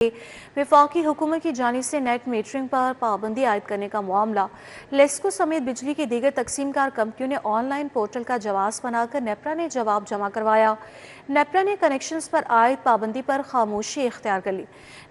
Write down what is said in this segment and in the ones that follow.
वफाकी हुकूमत की जानिब से नेट मीटरिंग पर पाबंदी आयद करने का मामला लेस्को समेत बिजली की दीगर तकसीमकार कंपनियों ने ऑनलाइन पोर्टल का जवाब बनाकर नेपरा ने जवाब जमा करवाया। नेपरा ने कनेक्शंस पर आयद पाबंदी पर खामोशी इख्तियार कर ली।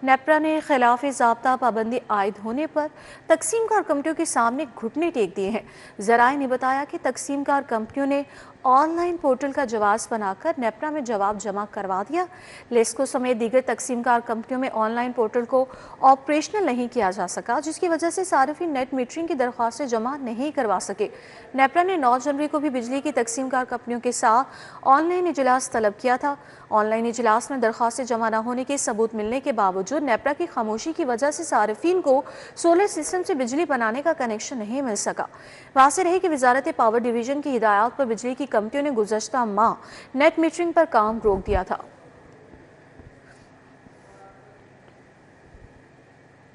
नेपरा ने खिलाफ ज़ाब्ता पाबंदी आयद होने पर तकसीमकार कंपनियों के सामने घुटने टेक दिए हैं। ज़राए ने बताया कि तकसीमकार कंपनियों ने ऑनलाइन पोर्टल का जवाब बनाकर नेपरा में जवाब जमा करवा दिया। लेस्को समेत दीगर तकसीमकार कंपनियों में ऑनलाइन पोर्टल को ऑपरेशनल नहीं किया जा सका, जिसकी वजह से सार्फिन नेट मीटरिंग की दरख्वास्तें जमा नहीं करवा सके। नेपरा ने 9 जनवरी को भी बिजली की तकसीमकार कंपनियों के साथ ऑनलाइन इजलास तलब किया था। ऑनलाइन इजलास में दरख्वास्तें जमा न होने के सबूत मिलने के बावजूद नेपरा की खामोशी की वजह से सार्फिन को सोलर सिस्टम से बिजली बनाने का कनेक्शन नहीं मिल सका। वाज़ेह रहे कि वजारत पावर डिवीजन की हिदायत पर बिजली की कंपनियों ने गुज़श्ता माह नेट मीटरिंग पर काम रोक दिया था।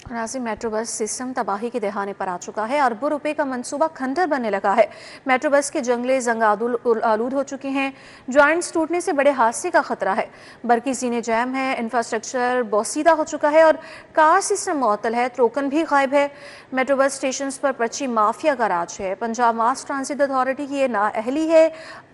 नाज़रीन, मेट्रो बस सिस्टम तबाही के दहाने पर आ चुका है। अरबों रुपए का मंसूबा खंडर बनने लगा है। मेट्रो बस के जंगले जंग आलूद हो चुके हैं। जॉइंट्स टूटने से बड़े हादसे का खतरा है। बरकी जीने जैम है, इंफ्रास्ट्रक्चर बोसीदा हो चुका है और कार सिस्टम मुअत्तल है। टोकन भी गायब है। मेट्रो बस स्टेशन पर पर्ची माफिया का राज है। पंजाब मास ट्रांजिट अथॉरिटी की ये नाअहली है।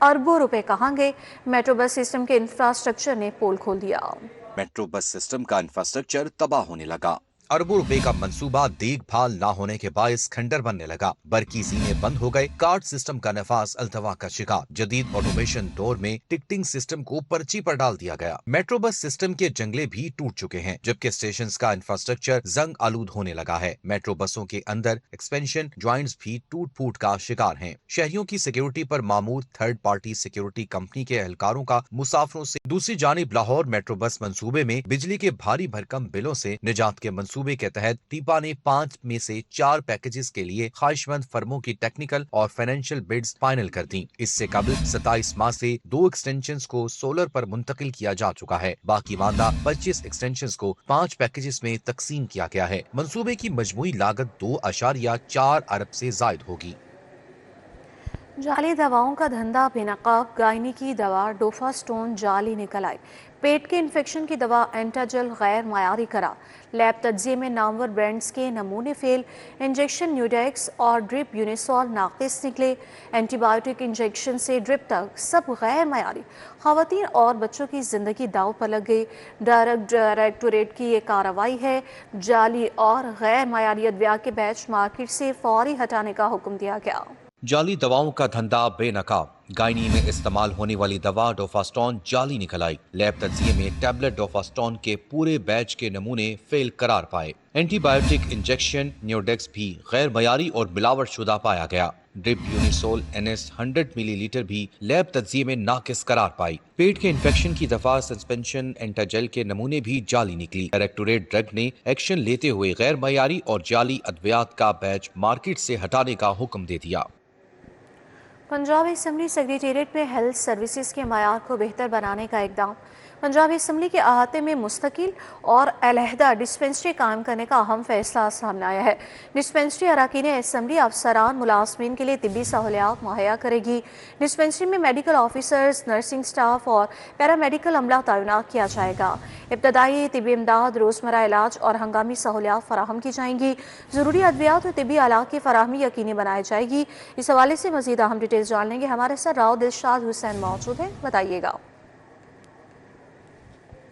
अरबों रुपए कहाँ गए? मेट्रो बस सिस्टम के इंफ्रास्ट्रक्चर ने पोल खोल दिया। मेट्रो बस सिस्टम का इंफ्रास्ट्रक्चर तबाह होने लगा। अरबों रुपए का मंसूबा देखभाल न होने के बायस खंडर बनने लगा। बरकी जीने बंद हो गए। कार्ड सिस्टम का नफास अल्तवा का शिकार। जदीद ऑटोमेशन दौर में टिकटिंग सिस्टम को पर्ची पर डाल दिया गया। मेट्रो बस सिस्टम के जंगले भी टूट चुके हैं, जबकि स्टेशन का इंफ्रास्ट्रक्चर जंग आलूद होने लगा है। मेट्रो बसों के अंदर एक्सपेंशन ज्वाइंट्स भी टूट फूट का शिकार हैं। शहरियों की सिक्योरिटी पर मामूर थर्ड पार्टी सिक्योरिटी कंपनी के एहलकारों का मुसाफिरों से। दूसरी जानिब लाहौर मेट्रो बस मंसूबे में बिजली के भारी भरकम बिलों से निजात के मंसूबे के तहत टीपा ने 5 में से 4 पैकेजेस के लिए ख्वाहिशमंद फर्मों की टेक्निकल और फाइनेंशियल बिड्स फाइनल कर दी। इससे कबल 27 माह से 2 एक्सटेंशंस को सोलर पर मुंतकिल किया जा चुका है। बाकी मानदा 25 एक्सटेंशंस को 5 पैकेजेस में तकसीम किया गया है। मंसूबे की मजमूई लागत 2.4 अरब से जायद होगी। जाली दवाओं का धंधा बेनकाब। गायनी की दवा डोफास्टोन जाली निकल आई। पेट के इन्फेक्शन की दवा एंटाजल गैर मायारी करा। लैब तज्जिए में नामवर ब्रांड्स के नमूने फेल। इंजेक्शन न्यूडेक्स और ड्रिप यूनिसॉल नाकिस निकले। एंटीबायोटिक इंजेक्शन से ड्रिप तक सब गैर मायारी। खवातीन और बच्चों की जिंदगी दाव पर लग गई। डायरेक्टोरेट की ये कार्रवाई है। जाली और गैर मायारी अद्विया के बैच मार्केट से फौरी हटाने का हुक्म दिया गया। जाली दवाओं का धंधा बेनकाब। गायनी में इस्तेमाल होने वाली दवा डोफास्टोन जाली निकल आई। लैब तज्जिए में टैबलेट डोफास्टोन के पूरे बैच के नमूने फेल करार पाए। एंटीबायोटिक इंजेक्शन न्यूडेक्स भी गैर मयारी और मिलावट शुदा पाया गया। ड्रिप यूनिसोल NS 100 मिलीलीटर भी लैब तज्जिए में नाकिस करार पाई। पेट के इन्फेक्शन की दफा सस्पेंशन एंटाजेल के नमूने भी जाली निकली। डायरेक्टोरेट ड्रग ने एक्शन लेते हुए गैर मयारी और जाली अद्वियात का बैच मार्केट से हटाने का हुक्म दे दिया। पंजाब असम्बली सेक्रेटेरिएट में हेल्थ सर्विसेज के मयार को बेहतर बनाने का इकदाम। पंजाब असम्बली के अहाते में मुस्तकिल और अलहदा डिस्पेंसरी कायम करने का अहम फैसला सामने आया है। डिस्पेंसरी अरकान असम्बली अफसरान मुलाजमीन के लिए तिब्बी सहूलियात मुहैया करेगी। डिस्पेंसरी में मेडिकल ऑफिसर्स, नर्सिंग स्टाफ और पैरामेडिकल अमला तैनात किया जाएगा। इब्तदाई तिब्बी इमदाद, रोज़मर्रा इलाज और हंगामी सहूलियात फराहम की जाएंगी। ज़रूरी अद्वियात और तिब्बी आलात की फराहमी यकीनी बनाई जाएगी। इस हवाले से मज़ीद अहम डिटेल्स जान लेंगे। हमारे साथ राव दिलशाद हुसैन मौजूद हैं, बताइएगा।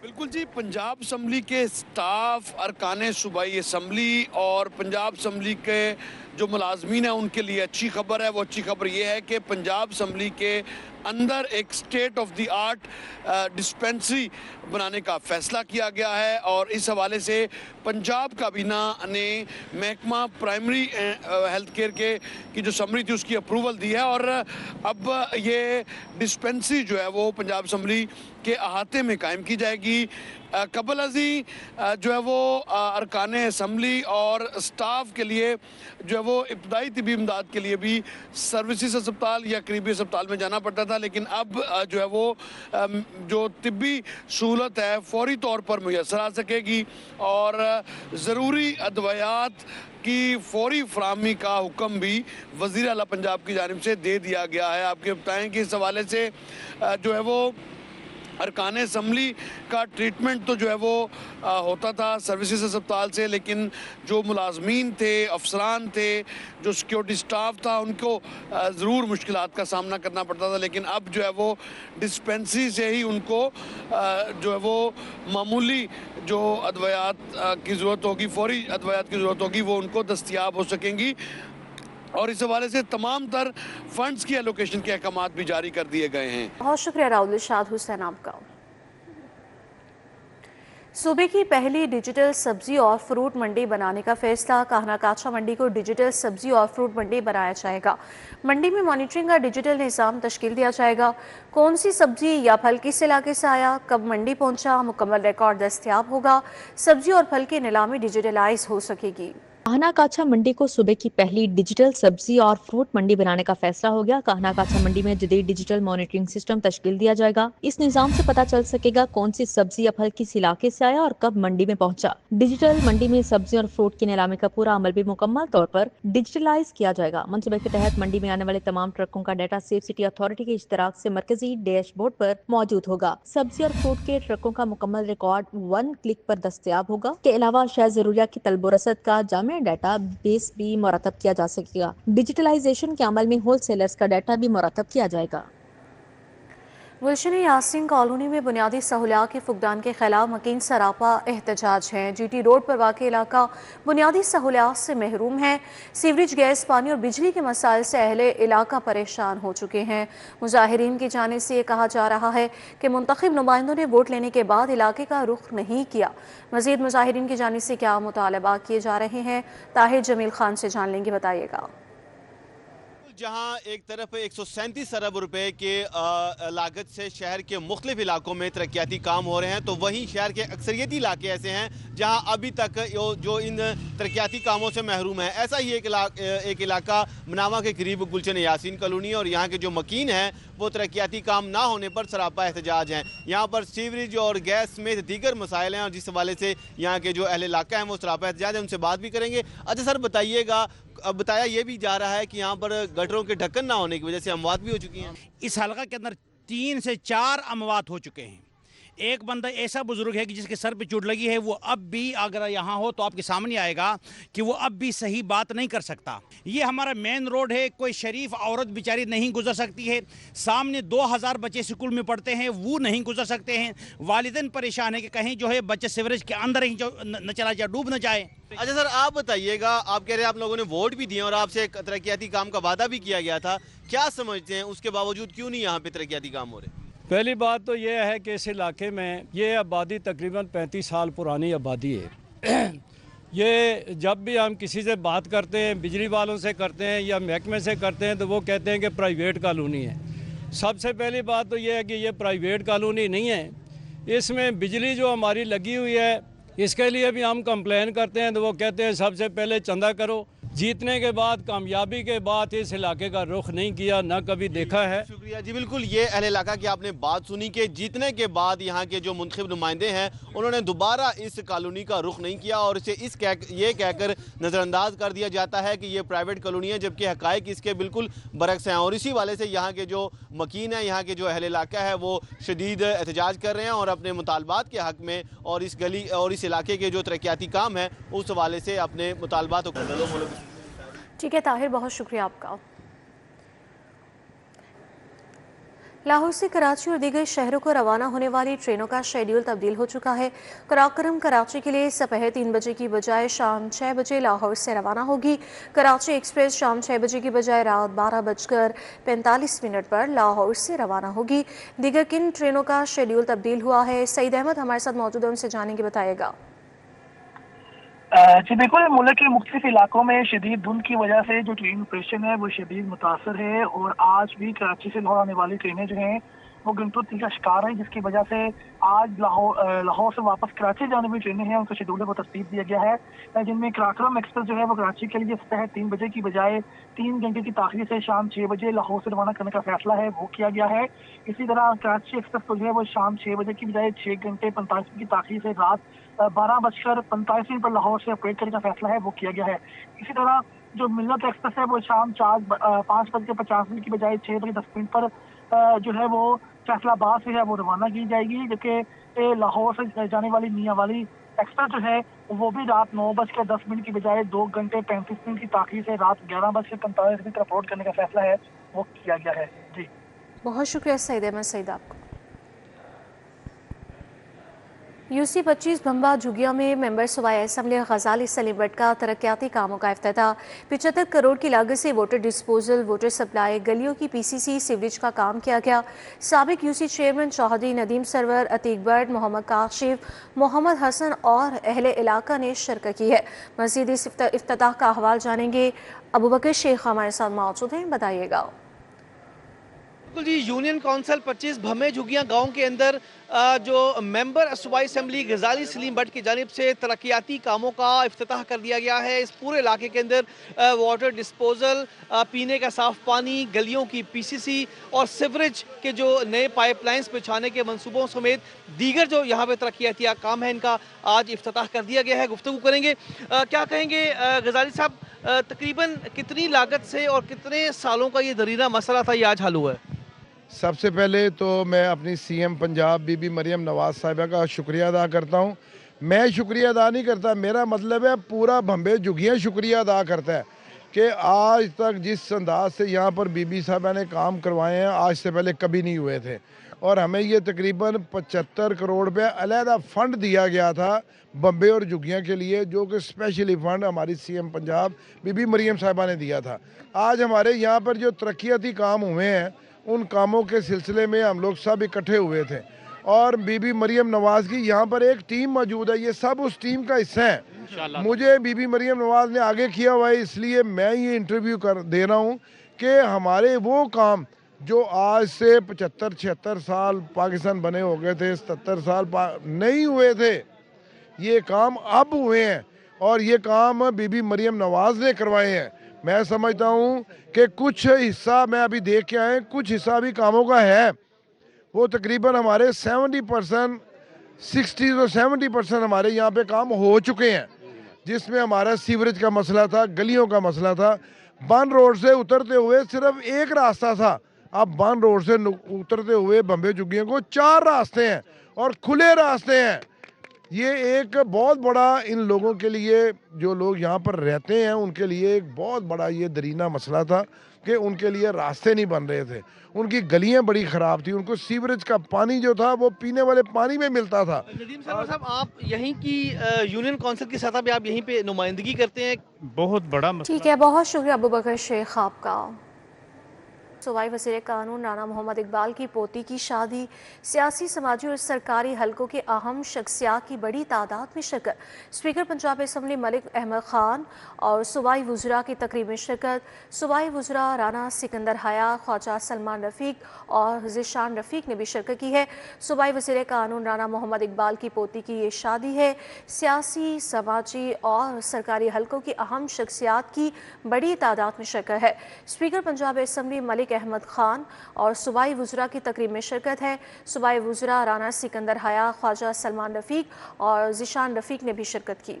बिल्कुल जी, पंजाब असम्बली के स्टाफ, अरकान सूबाई असम्बली और पंजाब असम्बली के जो मुलाजमीन हैं उनके लिए अच्छी खबर है। वो अच्छी खबर ये है कि पंजाब असम्बली के अंदर एक state of the art dispensary बनाने का फ़ैसला किया गया है और इस हवाले से पंजाब काबीना ने महकमा प्राइमरी हेल्थ केयर के की जो समरी थी उसकी अप्रूवल दी है और अब ये डिस्पेंसरी जो है वो पंजाब असम्बली के अहाते में कायम की जाएगी। कबल अजी जो है वो अरकान असम्बली और स्टाफ के लिए जो है वो इब्तदाई तिब्बी इमदाद के लिए भी सर्विसेज अस्पताल या करीबी अस्पताल में जाना पड़ता था, लेकिन अब जो है वो जो तिब्बी सहूलत है फौरी तौर पर मुयसर आ सकेगी और ज़रूरी अद्वियात की फौरी फराहमी का हुक्म भी वज़ीर आला पंजाब की जानिब से दे दिया गया है। आपके बताएं कि इस हवाले से जो है वो अरकान असम्बली का ट्रीटमेंट तो जो है वो होता था सर्विसेज अस्पताल से, लेकिन जो मुलाजमीन थे, अफसरान थे, जो सिक्योरिटी स्टाफ था, उनको ज़रूर मुश्किलात का सामना करना पड़ता था। लेकिन अब जो है वो डिस्पेंसरी से ही उनको जो है वो मामूली जो अद्वियात की ज़रूरत होगी, फौरी अद्वियात की ज़रूरत होगी, वो उनको दस्तयाब हो सकेंगी। और इस हवाले से तमाम तर फंड्स की एलोकेशन के अहकामात भी जारी कर दिए गए हैं। बहुत शुक्रिया राहुल इरशाद हुसैन आपका। सूबे की पहली डिजिटल सब्जी और फ्रूट मंडी बनाने का फैसला, काहना काछा मंडी को डिजिटल सब्जी और फ्रूट मंडी बनाया जाएगा। मंडी में मॉनिटरिंग का डिजिटल निज़ाम तश्कील दिया जाएगा। कौन सी सब्जी या फल किस इलाके से आया, कब मंडी पहुंचा, मुकम्मल रिकॉर्ड दस्तयाब होगा। सब्जी और फल की नीलामी डिजिटलाइज हो सकेगी। काहना काछा मंडी को सूबे की पहली डिजिटल सब्जी और फ्रूट मंडी बनाने का फैसला हो गया। काहना काछा मंडी में जदीद डिजिटल मॉनिटरिंग सिस्टम तश्कील दिया जाएगा। इस निज़ाम से पता चल सकेगा कौन सी सब्जी या फल किस इलाके से आया और कब मंडी में पहुंचा। डिजिटल मंडी में सब्जी और फ्रूट की नीलामी का पूरा अमल भी मुकम्मल तौर पर डिजिटलाइज किया जाएगा। मनसूबे के तहत मंडी में आने वाले तमाम ट्रकों का डाटा सेफ सिटी अथॉरिटी के इश्तराक से मरकजी डैशबोर्ड पर मौजूद होगा। सब्जी और फ्रूट के ट्रकों का मुकम्मल रिकॉर्ड 1 क्लिक पर दस्तयाब होगा। के अलावा अशिया ज़रूरिया की तलब रसद का जामिया डाटा बेस भी मुरतब किया जा सकेगा। डिजिटलाइजेशन के अमल में होलसेलर्स का डाटा भी मुरतब किया जाएगा। गुलशन यासीन कॉलोनी में बुनियादी सहूलियात के फुकदान के खिलाफ मकीन सरापा एहतजाज है। जीटी रोड पर वाक़ इलाका बुनियादी सहूलियात से महरूम है। सीवरेज, गैस, पानी और बिजली के मसाइल से अहले इलाका परेशान हो चुके हैं। मुजाहिरीन की जानिब से ये कहा जा रहा है कि मुंतखब नुमाइंदों ने वोट लेने के बाद इलाके का रुख नहीं किया। मजीद मुजाहिरीन की जानिब से क्या मुतालबा किए जा रहे हैं, ताहिर जमील खान से जान लेंगे, बताइएगा। जहां एक तरफ 137 अरब रुपए के लागत से शहर के मुख्तलिफ इलाकों में तरक्याती काम हो रहे हैं, तो वहीं शहर के अक्सरियती इलाके ऐसे हैं जहां अभी तक जो इन तरक्याती कामों से महरूम है। ऐसा ही एक इलाका मनावा के करीब गुलशन यासीन कॉलोनी, और यहाँ के जो मकीन हैं वो तरक्याती काम ना होने पर सरापा एहतजाज हैं। यहाँ पर सीवरेज और गैस समेत दीगर मसाइल हैं, और जिस हवाले से यहाँ के जो अहले इलाका हैं वो सरापा एहतजाज है। उनसे बात भी करेंगे। अच्छा सर, बताइएगा, अब बताया ये भी जा रहा है कि यहाँ पर गटरों के ढक्कन ना होने की वजह से अमवात भी हो चुकी हैं। इस हलका के अंदर 3 से 4 अमवात हो चुके हैं। एक बंदा ऐसा बुजुर्ग है कि जिसके सर पे चोट लगी है, वो अब भी अगर यहाँ हो तो आपके सामने आएगा कि वो अब भी सही बात नहीं कर सकता। ये हमारा मेन रोड है, कोई शरीफ औरत बेचारी नहीं गुजर सकती है। सामने 2000 बच्चे स्कूल में पढ़ते हैं, वो नहीं गुजर सकते हैं। वालिदैन परेशान है कि कहीं जो है बच्चे सीवरेज के अंदर ही न चला जाए, डूब न जाए। अच्छा सर, आप बताइएगा, आप कह रहे हैं आप लोगों ने वोट भी दिए और आपसे तरक्याती काम का वादा भी किया गया था, क्या समझते हैं उसके बावजूद क्यों नहीं यहाँ पे तरक्याती काम हो रहे? पहली बात तो ये है कि इस इलाके में ये आबादी तकरीबन 35 साल पुरानी आबादी है। ये जब भी हम किसी से बात करते हैं, बिजली वालों से करते हैं या महकमे से करते हैं, तो वो कहते हैं कि प्राइवेट कॉलोनी है। सबसे पहली बात तो ये है कि ये प्राइवेट कॉलोनी नहीं है। इसमें बिजली जो हमारी लगी हुई है, इसके लिए भी हम कंप्लेन करते हैं, तो वो कहते हैं सबसे पहले चंदा करो। जीतने के बाद, कामयाबी के बाद इस इलाके का रुख नहीं किया, ना कभी देखा है। शुक्रिया जी। बिल्कुल, ये अहले इलाका की आपने बात सुनी कि जीतने के बाद यहाँ के जो मुंतखब नुमाइंदे हैं उन्होंने दोबारा इस कॉलोनी का रुख नहीं किया, और इसे ये कहकर नज़रअंदाज कर दिया जाता है कि ये प्राइवेट कॉलोनी है, जबकि हकायक इसके बिल्कुल बरक्स हैं। और इसी वाले से यहाँ के जो मकीन है, यहाँ के जो अहले इलाका है, वो शदीद एहतजाज कर रहे हैं और अपने मुतालबात के हक़ में और इस गली और इस इलाके के जो तरक्याती काम है उस हवाले से अपने मुतालबात को। ठीक है ताहिर, बहुत शुक्रिया आपका। लाहौर से कराची और दीगर शहरों को रवाना होने वाली ट्रेनों का शेड्यूल तब्दील हो चुका है। कराकोरम कराची के लिए दोपहर 3 बजे की बजाय शाम 6 बजे लाहौर से रवाना होगी। कराची एक्सप्रेस शाम 6 बजे की बजाय रात 12:45 पर लाहौर से रवाना होगी। दीगर किन ट्रेनों का शेड्यूल तब्दील हुआ है, सईद अहमद हमारे साथ मौजूद है, उनसे जानेंगे, बताएगा। जी बिल्कुल, मुल्क के मुख्तलिफ इलाकों में शदीद धुंध की वजह से जो ट्रेन ऑपरेशन है वो शदीद मुतासर है, और आज भी कराची से लाहौर आने वाली ट्रेनें जो हैं वो गंतुत्व का शिकार है, जिसकी वजह से आज लाहौर से वापस कराची जाने वाली ट्रेनें हैं उनके शेड्यूल को तरतीब दिया गया है, जिनमें कराकोरम एक्सप्रेस जो है वो कराची के लिए दोपहर 3 बजे की बजाय 3 घंटे की ताख़ीर से शाम 6 बजे लाहौर से रवाना करने का फैसला है वो किया गया है। इसी तरह कराची एक्सप्रेस को जो है वो शाम 6 बजे की बजाय 6 घंटे 45 मिनट की ताख़ीर से रात 12:45 पर लाहौर से ऑपरेट करने का फैसला है वो किया गया है। इसी तरह जो मिल्लत एक्सप्रेस है वो शाम 5:50 की बजाय 6:10 पर जो है वो फैसला बाद से है वो रवाना की जाएगी, जबकि लाहौर से जाने वाली मियाँ वाली एक्सप्रेस जो है वो भी रात 9:10 की बजाय 2 घंटे 35 मिनट की ताख़ीर से रात 11:45 तक रिपोर्ट करने का फैसला है वो किया गया है। जी बहुत शुक्रिया सईद अहमद सईद आपको। यूसी 25 भंबा झुगिया में मेंबर सूबाई असम्बली गजाली सलीम भट्ट का तरक्याती कामों का इफ्तिताह। 75 करोड़ की लागत से वाटर डिस्पोजल, वाटर सप्लाई, गलियों की पीसीसी, सीवरेज का काम किया गया। साबिक यूसी चेयरमैन चौधरी नदीम सरवर, अतीक बर्ड, मोहम्मद काशिफ, मोहम्मद हसन और अहले इलाका ने शिरकत की है। मज़ीद इस इफ्तिताह का अहवाल जानेंगे। अबू बकर शेख हमारे साथ मौजूद हैं, बताइएगा। बिल्कुल जी, यूनियन काउंसिल 25 भमे झुगिया गांव के अंदर जो मेंबर सूबाई असम्बली गजाली सलीम भट्ट की जानिब से तरक्याती कामों का इफ्तिताह कर दिया गया है। इस पूरे इलाके के अंदर वाटर डिस्पोजल, पीने का साफ पानी, गलियों की पीसीसी और सीवरेज के जो नए पाइपलाइंस बिछाने के मंसूबों समेत दीगर जो यहाँ पे तरक्याती काम है इनका आज इफ्तिताह कर दिया गया है। गुफ्तगू करेंगे। क्या कहेंगे गजाली साहब, तकरीबन कितनी लागत से और कितने सालों का ये दरीना मसला था, ये आज हल हुआ है? सबसे पहले तो मैं अपनी सीएम पंजाब बीबी मरियम नवाज साहिबा का शुक्रिया अदा करता हूँ। मैं शुक्रिया अदा नहीं करता, मेरा मतलब है पूरा भंबे झुगिया शुक्रिया अदा करता है कि आज तक जिस अंदाज से यहाँ पर बीबी साहिबा ने काम करवाए हैं आज से पहले कभी नहीं हुए थे। और हमें ये तकरीबन 75 करोड़ रुपये अलहदा फ़ंड दिया गया था बम्बे और झुगिया के लिए, जो कि स्पेशली फ़ंड हमारी सीएम पंजाब बीबी मरियम साहिबा ने दिया था। आज हमारे यहाँ पर जो तरक्याती काम हुए हैं उन कामों के सिलसिले में हम लोग सब इकट्ठे हुए थे और बीबी मरियम नवाज की यहाँ पर एक टीम मौजूद है, ये सब उस टीम का हिस्सा है। मुझे बीबी मरियम नवाज ने आगे किया हुआ है, इसलिए मैं ये इंटरव्यू दे रहा हूँ कि हमारे वो काम जो आज से 75-76 साल पाकिस्तान बने हो गए थे, 77 साल नहीं हुए थे, ये काम अब हुए हैं और ये काम बीबी मरियम नवाज ने करवाए हैं। मैं समझता हूँ कि कुछ हिस्सा मैं अभी देख के आए, कुछ हिस्सा अभी कामों का है, वो तकरीबन हमारे 70% 60 to 70% हमारे यहाँ पे काम हो चुके हैं, जिसमें हमारा सीवरेज का मसला था, गलियों का मसला था। बन रोड से उतरते हुए सिर्फ एक रास्ता था, अब बन रोड से उतरते हुए बम्बे झुग्गियों को 4 रास्ते हैं और खुले रास्ते हैं। ये एक बहुत बड़ा इन लोगों के लिए, जो लोग यहाँ पर रहते हैं उनके लिए एक बहुत बड़ा ये दरीना मसला था कि उनके लिए रास्ते नहीं बन रहे थे, उनकी गलियाँ बड़ी ख़राब थी, उनको सीवरेज का पानी जो था वो पीने वाले पानी में मिलता था। नदीम साहब, आप यहीं की यूनियन काउंसिल की सतह पे आप यहीं पे नुमाइंदगी करते हैं, बहुत बड़ा मसला। ठीक है, बहुत शुक्रिया अबू बकर शेख आपका। सूबाई वज़ीर कानून राना मोहम्मद इकबाल की पोती की शादी, सियासी, समाजी और सरकारी हलकों के अहम शख्सियात की बड़ी तादाद में शिरकत। स्पीकर पंजाब असम्बली मलिक अहमद खान और सूबाई वज़रा की तकरीब में शिरकत। सूबाई वज़रा राना सिकंदर हया, ख्वाजा सलमान रफ़ीक और ज़ीशान रफ़ीक ने भी शिरकत की है। सूबाई वज़ीर कानून राना मोहम्मद इकबाल की पोती की ये शादी है। सियासी, समाजी और सरकारी हलकों की अहम शख्सियात की बड़ी तादाद में शिरकत है। स्पीकर पंजाब असम्बली मलिक अहमद खान और सूबाई वज़रा की तकरीब में शिरकत है। सूबाई वज़रा राना सिकंदर हया, ख्वाजा सलमान रफ़ीक और ज़ीशान रफ़ीक ने भी शिरकत की।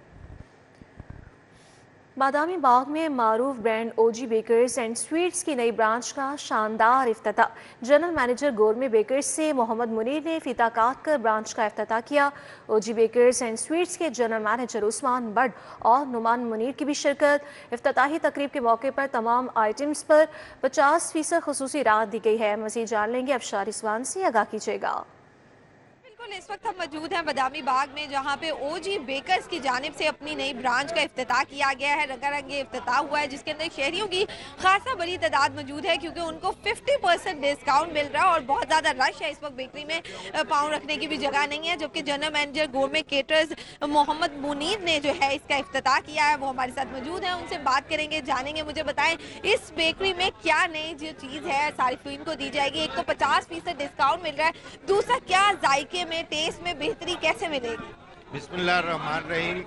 बादामी बाग में मारूफ brand OG bakers and sweets की नई ब्रांच का शानदार इफ्तिताह। जनरल मैनेजर गोरमे बेकर्स से मोहम्मद मुनीर ने फीता काट कर ब्रांच का इफ्तिताह किया। ओजी बेकर्स एंड स्वीट्स के जनरल मैनेजर उस्मान बट और नुमान मुनीर की भी शिरकत। इफ्तिताही तकरीब के मौके पर तमाम आइटम्स पर 50% खुसूसी राहत दी गई है। मज़ीद जान लेंगे अफशार रिजवान से, आगाह कीजिएगा। इस वक्त हम मौजूद हैं बादामी बाग में, जहां पे ओजी बेकर्स की जानिब से अपनी नई ब्रांच का इफ्तिताह किया गया है। रंगारंग ये इफ्तिताह हुआ है, जिसके अंदर शहरियों की खासा बड़ी तादाद मौजूद है, क्योंकि उनको 50% डिस्काउंट मिल रहा है और बहुत ज़्यादा रश है इस वक्त। बेकरी में पाँव रखने की भी जगह नहीं है, जबकि general manager gourmet caterers Mohammad Munir ने जो है इसका इफ्तिताह किया है, वो हमारे साथ मौजूद है। उनसे बात करेंगे, जानेंगे। मुझे बताएं, इस बेकरी में क्या नई जो चीज़ है सारिफीन को दी जाएगी? एक तो 50% डिस्काउंट मिल रहा है, दूसरा क्या जायके में, टेस्ट में बेहतरी कैसे मिलेगी? बिस्मिल्लाहिर्रहमानिर्रहीम।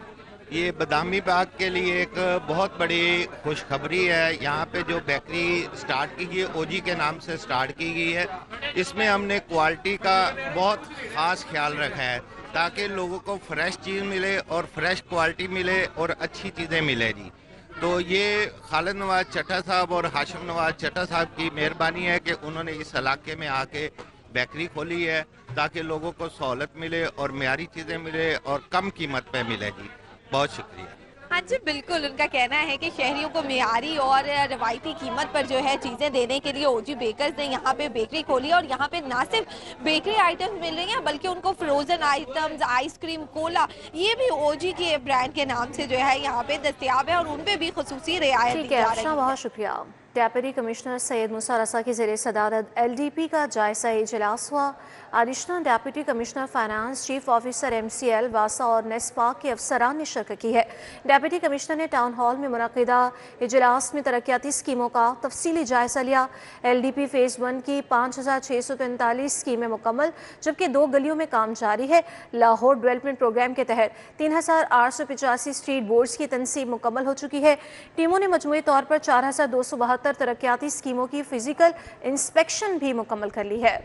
ये बादामी बाग के लिए एक बहुत बड़ी खुशखबरी है। यहाँ पे जो बेकरी स्टार्ट की गई ओजी के नाम से स्टार्ट की गई है, इसमें हमने क्वालिटी का बहुत ख़ास ख्याल रखा है ताकि लोगों को फ्रेश चीज़ मिले और फ्रेश क्वालिटी मिले और अच्छी चीज़ें मिले जी। तो ये खालिद नवाज चट्टा साहब और हाशिम नवाज चट्टा साहब की मेहरबानी है कि उन्होंने इस इलाके में आके بیکری کھولی ہے تاکہ لوگوں کو سہولت ملے اور معیاری چیزیں ملے اور کم قیمت پہ ملے جی. بہت شکریہ. ہاں جی بالکل، ان کا کہنا ہے کہ شہریوں کو معیاری اور روایتی قیمت پر جو ہے چیزیں دینے کے لیے او جی بیکرز نے یہاں پہ بیکری کھولی، اور یہاں پہ نہ صرف بیکری آئٹمز مل رہی ہیں بلکہ ان کو فروزن آئٹمز، آئس کریم، کولا، یہ بھی او جی کے برانڈ کے نام سے جو ہے یہاں پہ دستیاب ہے اور ان پہ بھی خصوصی رعایت دی ٹھیک ہے جا رہی ہے. بہت شکریہ. ڈیپٹی کمشنر سید موسیٰ رسا کی زیر صدارت ایل ڈی پی کا جائزہ اجلاس ہوا. Additional deputy commissioner finance, chief officer M C L, واسا اور نیسپاک کے افسران نے شرکت کی ہے. ڈیپٹی کمشنر نے ٹاؤن ہال میں منعقدہ اجلاس میں ترقیاتی اسکیموں کا تفصیلی جائزہ لیا. ایل ڈی پی فیز 1 کی 5643 اسکیمیں مکمل، جبکہ 2 گلیوں میں کام جاری ہے. لاہور ڈیولپمنٹ پروگرام کے تحت 3885 اسٹریٹ بورڈز کی تنصیب مکمل ہو چکی ہے. ٹیموں نے مجموعی طور پر 4272 ترقیاتی اسکیموں کی فزیکل انسپیکشن بھی مکمل کر لی ہے.